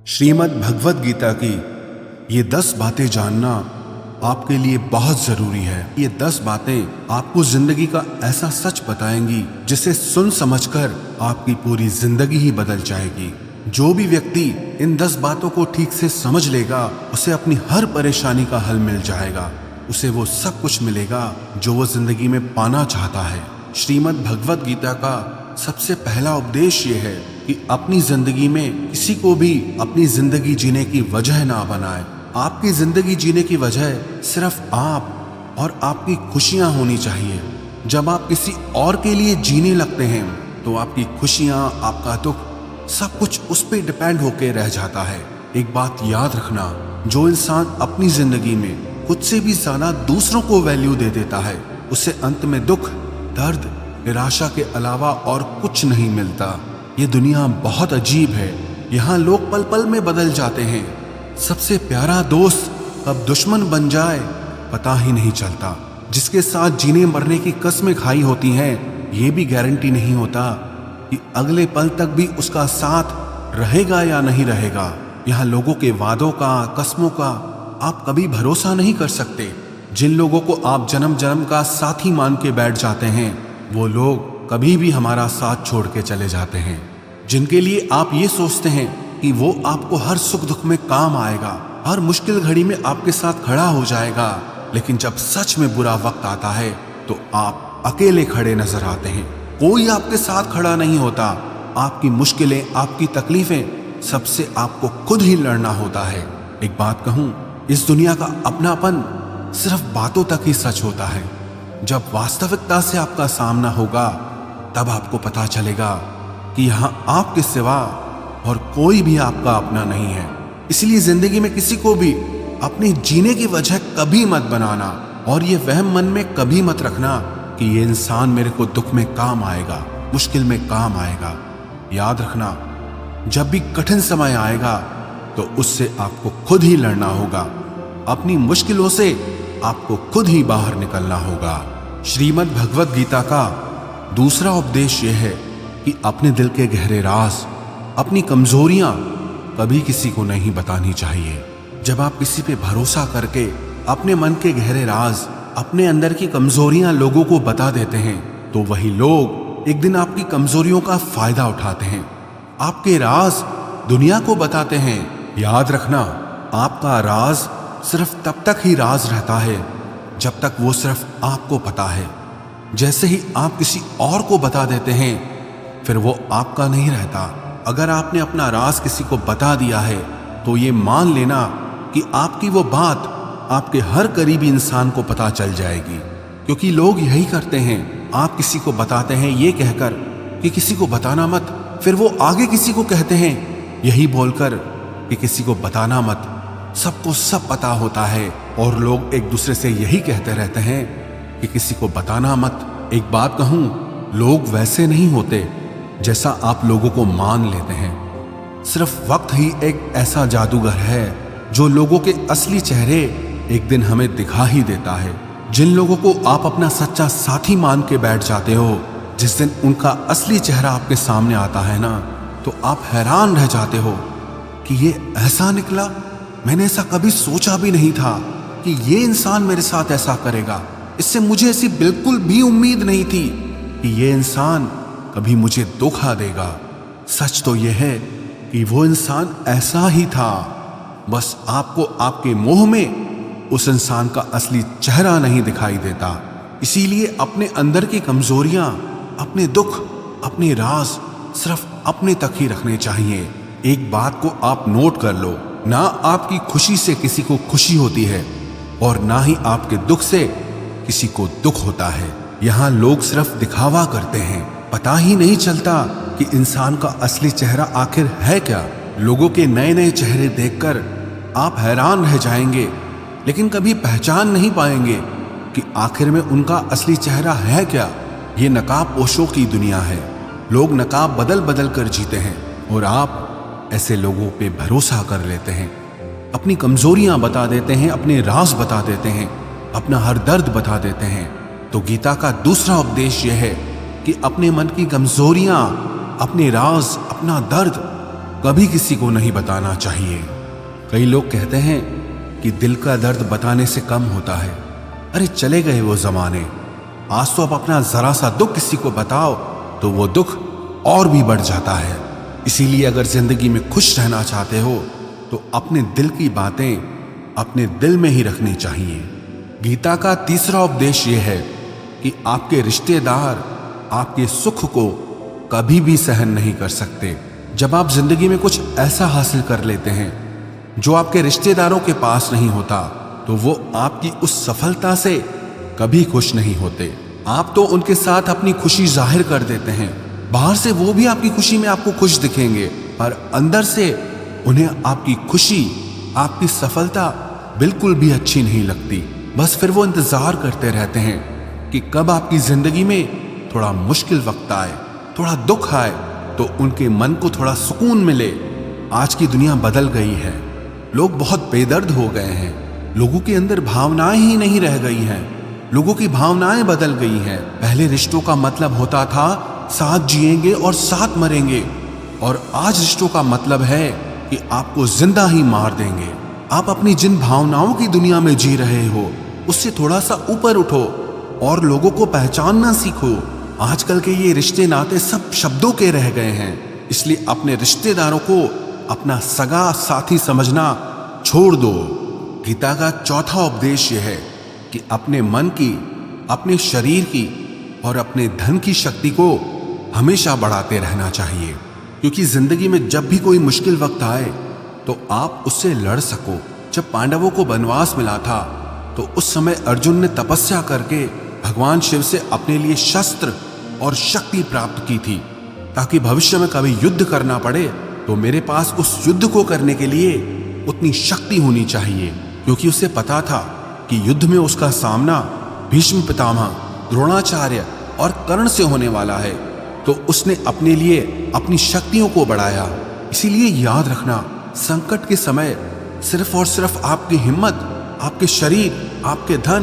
श्रीमद् भगवद गीता की ये 10 बातें जानना आपके लिए बहुत जरूरी है। ये 10 बातें आपको जिंदगी का ऐसा सच बताएंगी जिसे सुन समझकर आपकी पूरी जिंदगी ही बदल जाएगी। जो भी व्यक्ति इन 10 बातों को ठीक से समझ लेगा उसे अपनी हर परेशानी का हल मिल जाएगा। उसे वो सब कुछ मिलेगा जो वो जिंदगी में पाना चाहता है। श्रीमद् भगवद गीता का सबसे पहला उपदेश ये है कि अपनी जिंदगी में किसी को भी अपनी जिंदगी जीने की वजह ना बनाए। आपकी जिंदगी जीने की वजह सिर्फ आप और आपकी खुशियां होनी चाहिए। जब आप किसी और के लिए जीने लगते हैं तो आपकी खुशियां, आपका दुख, सब कुछ उस पर डिपेंड होके रह जाता है। एक बात याद रखना, जो इंसान अपनी जिंदगी में खुद से भी ज्यादा दूसरों को वैल्यू दे देता है उसे अंत में दुख, दर्द, निराशा के अलावा और कुछ नहीं मिलता। ये दुनिया बहुत अजीब है। यहाँ लोग पल पल में बदल जाते हैं। सबसे प्यारा दोस्त कब दुश्मन बन जाए पता ही नहीं चलता। जिसके साथ जीने मरने की कस्में खाई होती हैं ये भी गारंटी नहीं होता कि अगले पल तक भी उसका साथ रहेगा या नहीं रहेगा। यहाँ लोगों के वादों का, कस्मों का आप कभी भरोसा नहीं कर सकते। जिन लोगों को आप जन्म जन्म का साथी मान के बैठ जाते हैं वो लोग कभी भी हमारा साथ छोड़ के चले जाते हैं। जिनके लिए आप ये सोचते हैं कि वो आपको हर सुख दुख में काम आएगा, हर मुश्किल घड़ी में आपके साथ खड़ा हो जाएगा, लेकिन जब सच में बुरा वक्त आता है तो आप अकेले खड़े नजर आते हैं। कोई आपके साथ खड़ा नहीं होता। आपकी मुश्किलें, आपकी तकलीफें सबसे आपको खुद ही लड़ना होता है। एक बात कहूं, इस दुनिया का अपनापन सिर्फ बातों तक ही सच होता है। जब वास्तविकता से आपका सामना होगा तब आपको पता चलेगा कि यहाँ आपके सिवा और कोई भी आपका अपना नहीं है। इसलिए जिंदगी में किसी को भी अपने जीने की वजह कभी मत बनाना और ये वहम मन में कभी मत रखना कि ये इंसान मेरे को दुख में काम आएगा, मुश्किल में काम आएगा। याद रखना, जब भी कठिन समय आएगा तो उससे आपको खुद ही लड़ना होगा। अपनी मुश्किलों से आपको खुद ही बाहर निकलना होगा। श्रीमद् भगवद गीता का दूसरा उपदेश यह है कि अपने दिल के गहरे राज, अपनी कमजोरियां कभी किसी को नहीं बतानी चाहिए। जब आप किसी पे भरोसा करके अपने मन के गहरे राज, अपने अंदर की कमजोरियां लोगों को बता देते हैं तो वही लोग एक दिन आपकी कमजोरियों का फायदा उठाते हैं, आपके राज दुनिया को बताते हैं। याद रखना, आपका राज सिर्फ तब तक ही राज रहता है जब तक वो सिर्फ आपको पता है। जैसे ही आप किसी और को बता देते हैं फिर वो आपका नहीं रहता। अगर आपने अपना राज किसी को बता दिया है तो ये मान लेना कि आपकी वो बात आपके हर करीबी इंसान को पता चल जाएगी। क्योंकि लोग यही करते हैं, आप किसी को बताते हैं ये कहकर कि किसी को बताना मत, फिर वो आगे किसी को कहते हैं यही बोलकर कि किसी को बताना मत। सबको सब पता होता है और लोग एक दूसरे से यही कहते रहते हैं कि किसी को बताना मत। एक बात कहूं, लोग वैसे नहीं होते जैसा आप लोगों को मान लेते हैं। सिर्फ वक्त ही एक ऐसा जादूगर है जो लोगों के असली चेहरे एक दिन हमें दिखा ही देता है। जिन लोगों को आप अपना सच्चा साथी मान के बैठ जाते हो, जिस दिन उनका असली चेहरा आपके सामने आता है ना, तो आप हैरान रह जाते हो कि ये ऐसा निकला। मैंने ऐसा कभी सोचा भी नहीं था कि ये इंसान मेरे साथ ऐसा करेगा। इससे मुझे ऐसी बिल्कुल भी उम्मीद नहीं थी कि ये इंसान कभी मुझे धोखा देगा। सच तो यह है कि वो इंसान ऐसा ही था, बस आपको आपके मोह में उस इंसान का असली चेहरा नहीं दिखाई देता। इसीलिए अपने अंदर की कमजोरियां, अपने दुख, अपने राज सिर्फ अपने तक ही रखने चाहिए। एक बात को आप नोट कर लो, ना आपकी खुशी से किसी को खुशी होती है और ना ही आपके दुख से किसी को दुख होता है। यहाँ लोग सिर्फ दिखावा करते हैं, पता ही नहीं चलता कि इंसान का असली चेहरा आखिर है क्या। लोगों के नए नए चेहरे देखकर आप हैरान रह जाएंगे, लेकिन कभी पहचान नहीं पाएंगे कि आखिर में उनका असली चेहरा है क्या। ये नकाब पोशों की दुनिया है। लोग नकाब बदल बदल कर जीते हैं और आप ऐसे लोगों पे भरोसा कर लेते हैं। अपनी कमजोरियां बता देते हैं, अपने राज बता देते हैं, अपना हर दर्द बता देते हैं। तो गीता का दूसरा उपदेश यह है कि अपने मन की कमजोरियां, अपने राज, अपना दर्द कभी किसी को नहीं बताना चाहिए। कई लोग कहते हैं कि दिल का दर्द बताने से कम होता है। अरे चले गए वो जमाने। आज तो अब अपना जरा सा दुख किसी को बताओ तो वो दुख और भी बढ़ जाता है। इसीलिए अगर जिंदगी में खुश रहना चाहते हो तो अपने दिल की बातें अपने दिल में ही रखनी चाहिए। गीता का तीसरा उपदेश यह है कि आपके रिश्तेदार आपके सुख को कभी भी सहन नहीं कर सकते। जब आप जिंदगी में कुछ ऐसा हासिल कर लेते हैं जो आपके रिश्तेदारों के पास नहीं होता, तो वो आपकी उस सफलता से कभी खुश नहीं होते। आप तो उनके साथ अपनी खुशी जाहिर कर देते हैं। बाहर से वो भी आपकी खुशी में आपको खुश दिखेंगे, पर अंदर से उन्हें आपकी खुशी, आपकी सफलता बिल्कुल भी अच्छी नहीं लगती। बस फिर वो इंतजार करते रहते हैं कि कब आपकी जिंदगी में थोड़ा मुश्किल वक्त आए, थोड़ा दुख आए, तो उनके मन को थोड़ा सुकून मिले। आज की दुनिया बदल गई है। लोग बहुत बेदर्द हो गए हैं। लोगों के अंदर भावनाएं ही नहीं रह गई हैं। लोगों की भावनाएं बदल गई हैं। पहले रिश्तों का मतलब होता था साथ जिएंगे और साथ मरेंगे, और आज रिश्तों का मतलब है कि आपको जिंदा ही मार देंगे। आप अपनी जिन भावनाओं की दुनिया में जी रहे हो उससे थोड़ा सा ऊपर उठो और लोगों को पहचानना सीखो। आजकल के ये रिश्ते नाते सब शब्दों के रह गए हैं। इसलिए अपने रिश्तेदारों को अपना सगा साथी समझना छोड़ दो। गीता का चौथा उपदेश यह है कि अपने मन की, अपने शरीर की और अपने धन की शक्ति को हमेशा बढ़ाते रहना चाहिए, क्योंकि जिंदगी में जब भी कोई मुश्किल वक्त आए तो आप उससे लड़ सको। जब पांडवों को वनवास मिला था तो उस समय अर्जुन ने तपस्या करके भगवान शिव से अपने लिए शस्त्र और शक्ति प्राप्त की थी, ताकि भविष्य में कभी युद्ध करना पड़े तो मेरे पास उस युद्ध को करने के लिए उतनी शक्ति होनी चाहिए। क्योंकि उसे पता था कि युद्ध में उसका सामना भीष्म पितामह, द्रोणाचार्य और कर्ण से होने वाला है, तो उसने अपने लिए अपनी शक्तियों को बढ़ाया। इसीलिए याद रखना, संकट के समय सिर्फ और सिर्फ आपकी हिम्मत, आपके शरीर, आपके धन